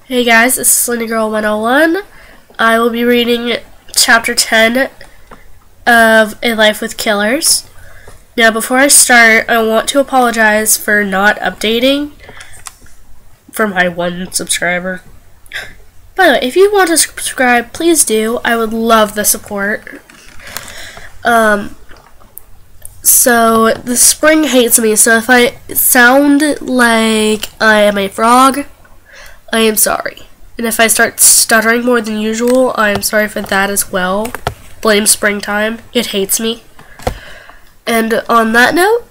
Hey guys, this is Slender Girl 101. I will be reading chapter 10 of A Life with Killers. Now, before I start, I want to apologize for not updating for my one subscriber. By the way, if you want to subscribe, please do. I would love the support. So, the spring hates me, so if I sound like I am a frog, I am sorry. And if I start stuttering more than usual, I am sorry for that as well. Blame springtime. It hates me. And on that note,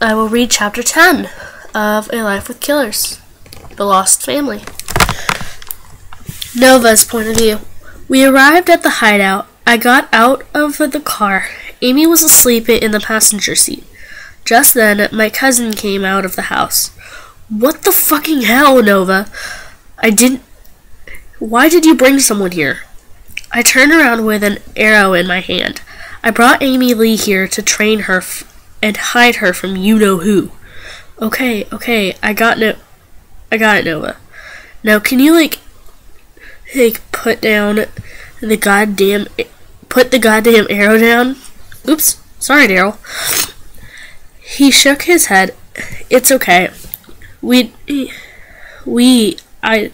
I will read chapter 10 of A Life with Killers. The Lost Family. Nova's point of view. We arrived at the hideout. I got out of the car. Amy was asleep in the passenger seat. Just then, my cousin came out of the house. What the fucking hell, Nova? Why did you bring someone here? I turned around with an arrow in my hand. I brought Amy Lee here to train her and hide her from you-know-who. Okay, I got it, Nova. Now, can you, put the goddamn arrow down? Oops, sorry, Daryl. He shook his head. It's okay. I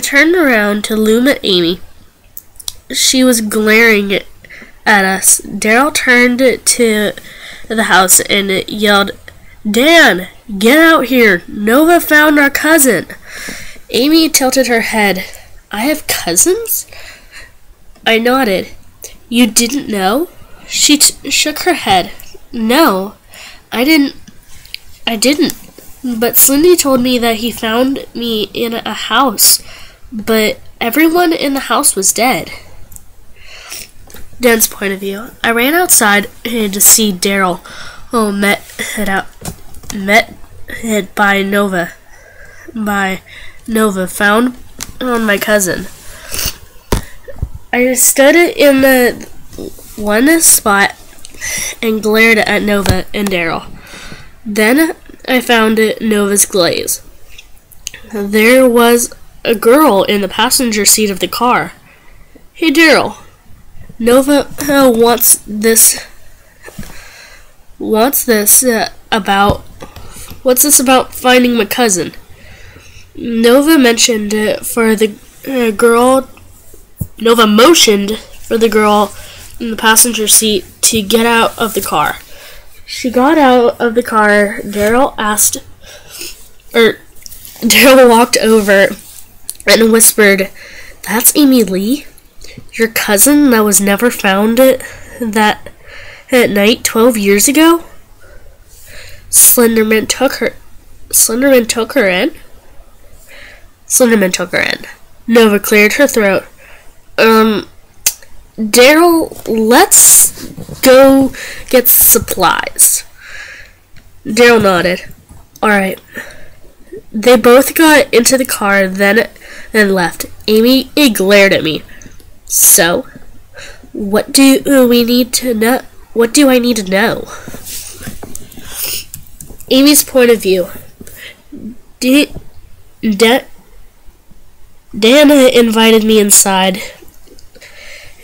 turned around to loom at Amy. She was glaring at us. Daryl turned to the house and yelled, Dan, get out here. Nova found our cousin. Amy tilted her head. I have cousins? I nodded. You didn't know? She shook her head. No, I didn't. But Slindy told me that he found me in a house, but everyone in the house was dead. Dan's point of view. I ran outside to see Daryl. Met by Nova, found on my cousin. I stood in the one spot and glared at Nova and Daryl. Then I found Nova's glaze. There was a girl in the passenger seat of the car. Hey, Daryl. Nova what's this about finding my cousin? Nova motioned for the girl in the passenger seat to get out of the car. She got out of the car. Daryl walked over and whispered, That's Amy Lee? Your cousin that was never found at night 12 years ago? Slenderman took her in? Slenderman took her in. Nova cleared her throat. Daryl, let's go get supplies. Daryl nodded. Alright. They both got into the car, then left. Amy glared at me. So, what do I need to know? Amy's point of view. Dan invited me inside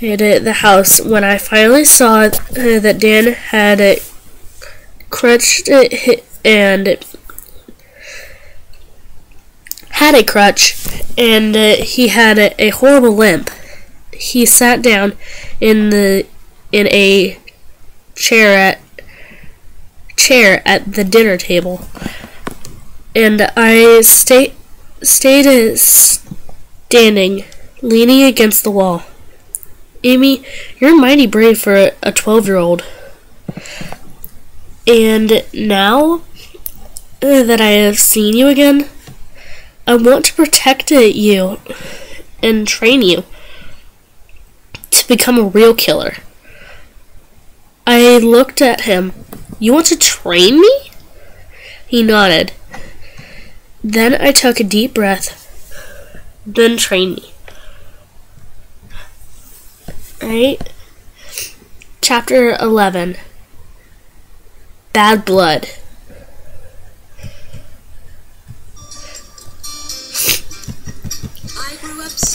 the house. When I finally saw that Dan had a crutch and he had a horrible limp, he sat down in a chair at the dinner table, and I stayed standing, leaning against the wall. Amy, you're mighty brave for a 12-year-old. And now that I have seen you again, I want to protect you and train you to become a real killer. I looked at him. You want to train me? He nodded. Then I took a deep breath. Then train me. Alright. Chapter 11. Bad Blood.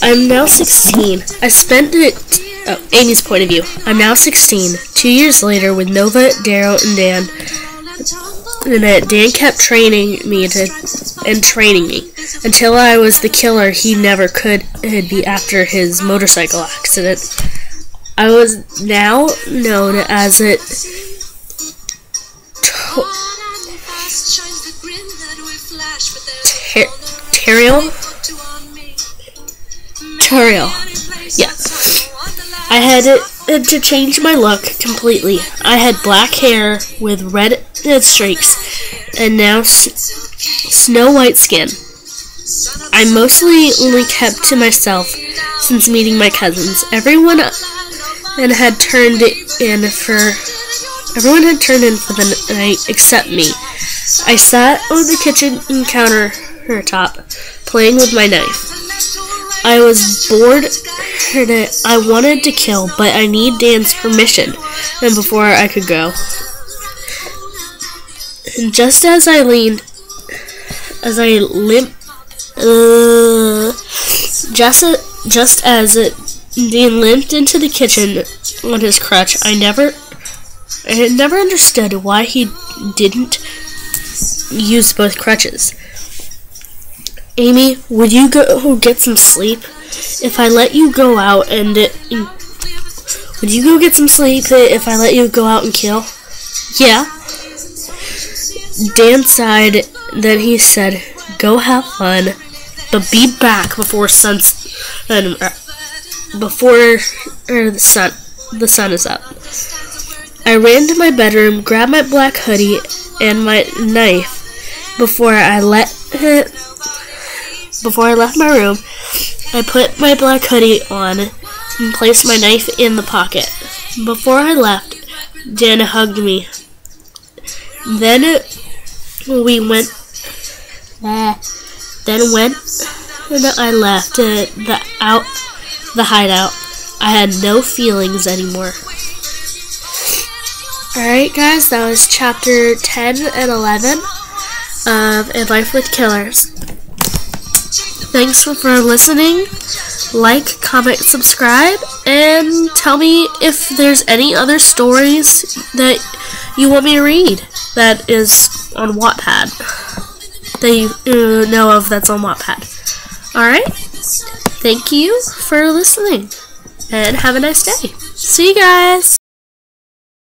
I'm now 16. I spent it. Oh, Amy's point of view. I'm now 16. 2 years later, with Nova, Daryl, and Dan. And Dan kept training me until I was the killer he never could be after his motorcycle accident. I was now known as a Turiel. Yeah. I had to change my look completely. I had black hair with red streaks and now snow white skin. I mostly only kept to myself since meeting my cousins. Everyone had turned in for the night except me. I sat on the kitchen countertop playing with my knife. I was bored. I wanted to kill, but I need Dan's permission and before I could go. And just as I limped Dean limped into the kitchen on his crutch. I had never understood why he didn't use both crutches. Amy, would you go get some sleep? If I let you go out and would you go get some sleep if I let you go out and kill? Yeah. Dan sighed. Then he said, "Go have fun, but be back before the sun is up." I ran to my bedroom, grabbed my black hoodie and my knife. Before I left my room, I put my black hoodie on and placed my knife in the pocket. Before I left, Dan hugged me. Then I left the hideout. I had no feelings anymore. Alright guys, that was chapter 10 and 11 of A Life with Killers. Thanks for listening. Like, comment, subscribe, and tell me if there's any other stories that you want me to read that is on Wattpad. That you know of that's on Wattpad. Alright? Thank you for listening. And have a nice day. See you guys!